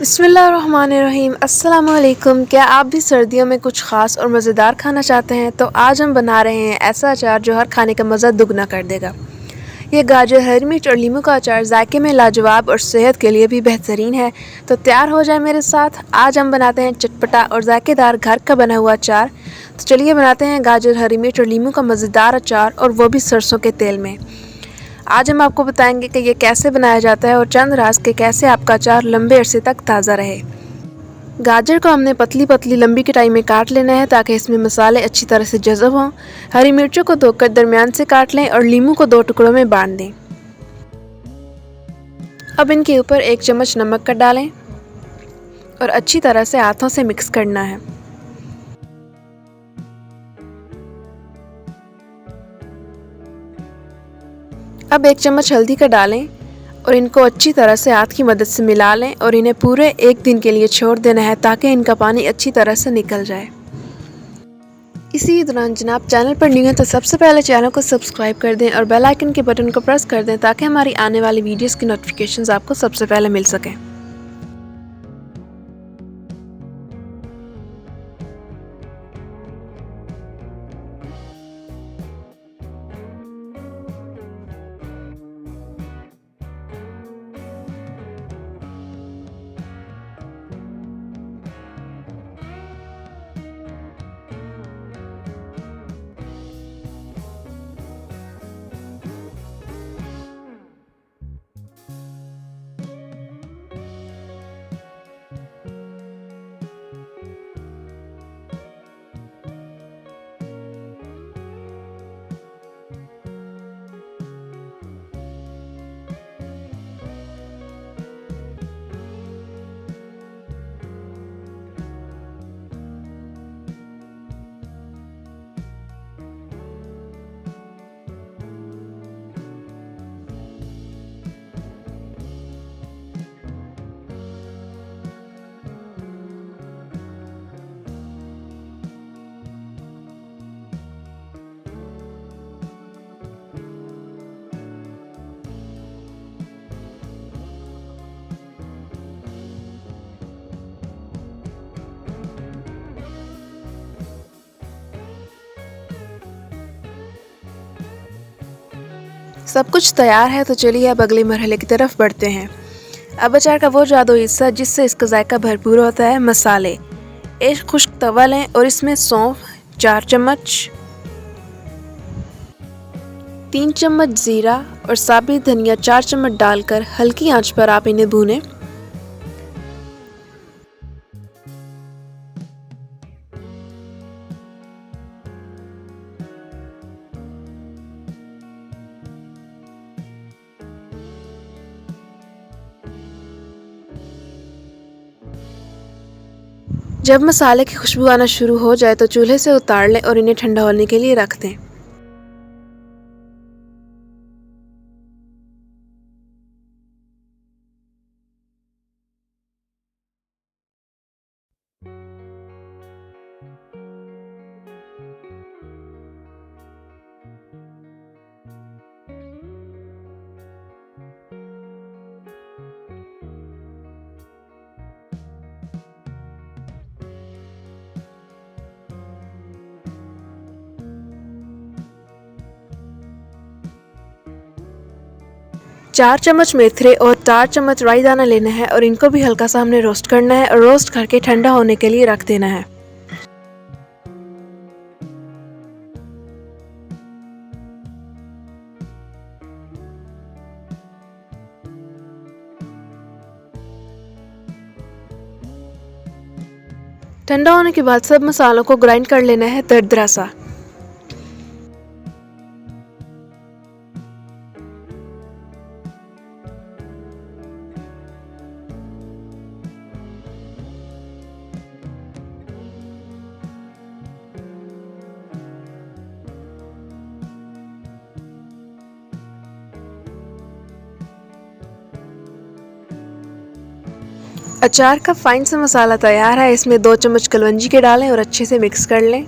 बिस्मिल्लाहिर्रहमानिर्रहीम। अस्सलाम वालेकुम। क्या आप भी सर्दियों में कुछ ख़ास और मज़ेदार खाना चाहते हैं? तो आज हम बना रहे हैं ऐसा अचार जो हर खाने का मज़ा दुगना कर देगा। ये गाजर, हरी मिर्च और नींबू का अचार जायके में लाजवाब और सेहत के लिए भी बेहतरीन है। तो तैयार हो जाए मेरे साथ। आज हम बनाते हैं चटपटा और जायकेदार घर का बना हुआ अचार। तो चलिए बनाते हैं गाजर, हरी मिर्च और नींबू का मज़ेदार अचार, और वो भी सरसों के तेल में। आज हम आपको बताएंगे कि ये कैसे बनाया जाता है और चंद राज के कैसे आपका अचार लंबे अरसे तक ताज़ा रहे। गाजर को हमने पतली पतली लंबी कटाई में काट लेना है ताकि इसमें मसाले अच्छी तरह से जज़ब हों। हरी मिर्चों को धोकर दरमियान से काट लें और नींबू को 2 टुकड़ों में बांट दें। अब इनके ऊपर 1 चम्मच नमक कर डालें और अच्छी तरह से हाथों से मिक्स करना है। अब 1 चम्मच हल्दी का डालें और इनको अच्छी तरह से हाथ की मदद से मिला लें और इन्हें पूरे 1 दिन के लिए छोड़ देना है ताकि इनका पानी अच्छी तरह से निकल जाए। इसी दौरान जनाब चैनल पर न्यू हैं तो सबसे पहले चैनल को सब्सक्राइब कर दें और बेल आइकन के बटन को प्रेस कर दें ताकि हमारी आने वाली वीडियोस की नोटिफिकेशंस आपको सबसे पहले मिल सकें। सब कुछ तैयार है तो चलिए अब अगले मरहले की तरफ बढ़ते हैं। अब अचार का वो जादुई हिस्सा जिससे इसका जायका भरपूर होता है, मसाले। एक खुश्क तवा लें और इसमें सौंफ 4 चम्मच, 3 चम्मच जीरा और साबित धनिया 4 चम्मच डालकर हल्की आंच पर आप इन्हें भूनें। जब मसाले की खुशबू आना शुरू हो जाए तो चूल्हे से उतार लें और इन्हें ठंडा होने के लिए रख दें। चार चम्मच मेथरे और 4 चम्मच राई दाना लेना है और इनको भी हल्का सा हमने रोस्ट करना है और रोस्ट करके ठंडा होने के लिए रख देना है। ठंडा होने के बाद सब मसालों को ग्राइंड कर लेना है दरदरा सा। अचार का फाइन सा मसाला तैयार है। इसमें 2 चम्मच कलवंजी के डालें और अच्छे से मिक्स कर लें।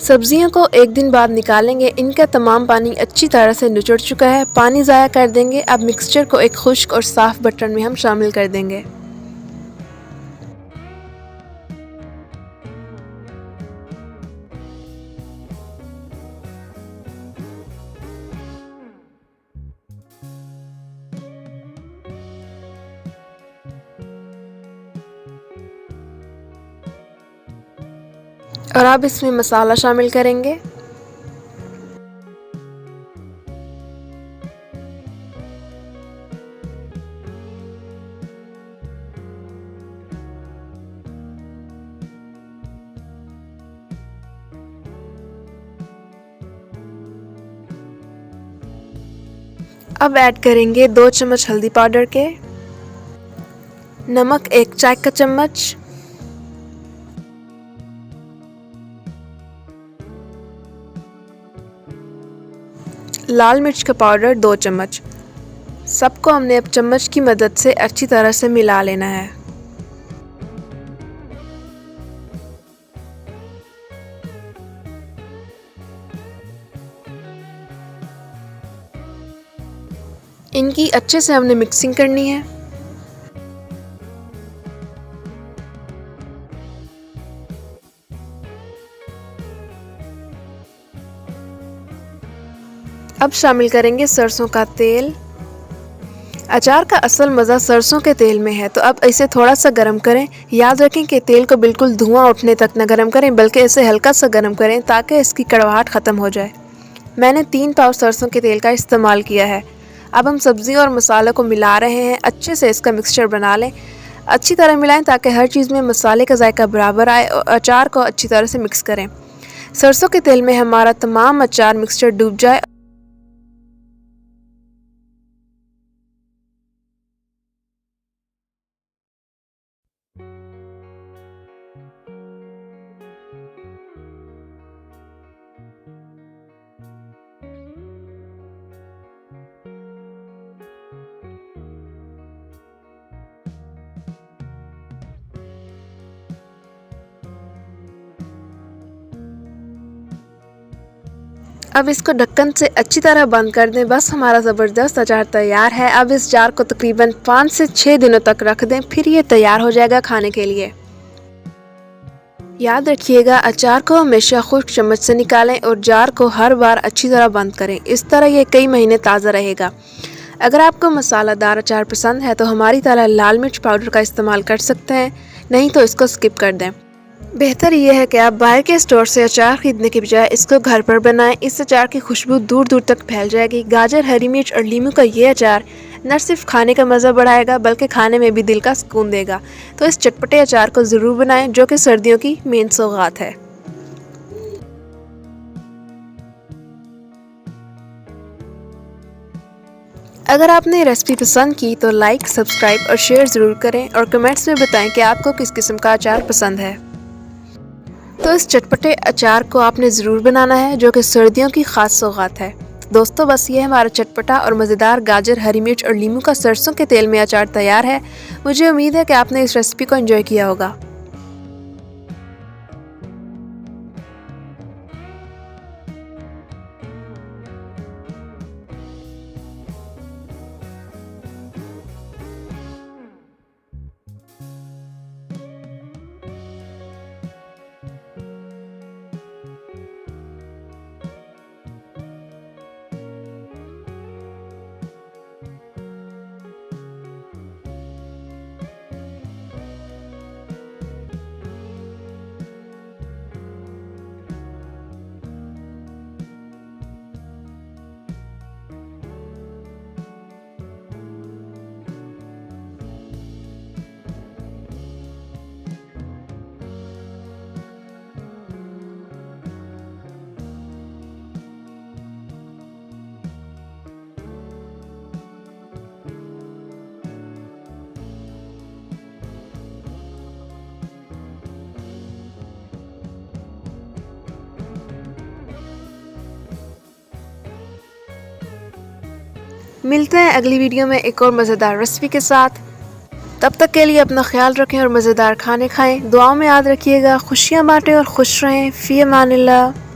सब्जियों को एक दिन बाद निकालेंगे। इनका तमाम पानी अच्छी तरह से निचुड़ चुका है, पानी ज़ाया कर देंगे। अब मिक्सचर को एक खुश्क और साफ़ बर्तन में हम शामिल कर देंगे। और अब इसमें मसाला शामिल करेंगे। अब ऐड करेंगे 2 चम्मच हल्दी पाउडर के, नमक 1 चाय का चम्मच, लाल मिर्च का पाउडर 2 चम्मच। सबको हमने अब चम्मच की मदद से अच्छी तरह से मिला लेना है। इनकी अच्छे से हमने मिक्सिंग करनी है। अब शामिल करेंगे सरसों का तेल। अचार का असल मज़ा सरसों के तेल में है, तो अब इसे थोड़ा सा गर्म करें। याद रखें कि तेल को बिल्कुल धुआं उठने तक न गर्म करें, बल्कि इसे हल्का सा गर्म करें ताकि इसकी कड़वाहट ख़त्म हो जाए। मैंने 3 पाव सरसों के तेल का इस्तेमाल किया है। अब हम सब्ज़ी और मसालों को मिला रहे हैं। अच्छे से इसका मिक्सचर बना लें, अच्छी तरह मिलाएं ताकि हर चीज़ में मसाले का जायका बराबर आए, और अचार को अच्छी तरह से मिक्स करें। सरसों के तेल में हमारा तमाम अचार मिक्सचर डूब जाए। अब इसको ढक्कन से अच्छी तरह बंद कर दें। बस हमारा ज़बरदस्त अचार तैयार है। अब इस जार को तकरीबन 5 से 6 दिनों तक रख दें, फिर ये तैयार हो जाएगा खाने के लिए। याद रखिएगा, अचार को हमेशा खुश्क चम्मच से निकालें और जार को हर बार अच्छी तरह बंद करें। इस तरह ये कई महीने ताज़ा रहेगा। अगर आपको मसालादार अचार पसंद है तो हमारी तरह लाल मिर्च पाउडर का इस्तेमाल कर सकते हैं, नहीं तो इसको स्किप कर दें। बेहतर यह है कि आप बाहर के स्टोर से अचार खरीदने के बजाय इसको घर पर बनाएं। इस अचार की खुशबू दूर दूर तक फैल जाएगी। गाजर, हरी मिर्च और नींबू का ये अचार न सिर्फ खाने का मज़ा बढ़ाएगा, बल्कि खाने में भी दिल का सुकून देगा। तो इस चटपटे अचार को ज़रूर बनाएं, जो कि सर्दियों की मेन सौगात है। अगर आपने रेसिपी पसंद की तो लाइक, सब्सक्राइब और शेयर ज़रूर करें, और कमेंट्स में बताएं कि आपको किस किस्म का अचार पसंद है। तो इस चटपटे अचार को आपने ज़रूर बनाना है, जो कि सर्दियों की ख़ास सौगात है। दोस्तों, बस ये हमारा चटपटा और मज़ेदार गाजर, हरी मिर्च और नींबू का सरसों के तेल में अचार तैयार है। मुझे उम्मीद है कि आपने इस रेसिपी को एंजॉय किया होगा। मिलते हैं अगली वीडियो में एक और मज़ेदार रेसिपी के साथ। तब तक के लिए अपना ख्याल रखें और मज़ेदार खाने खाएं। दुआओं में याद रखिएगा। खुशियाँ बांटें और खुश रहें। फ़ी अमानिल्लाह।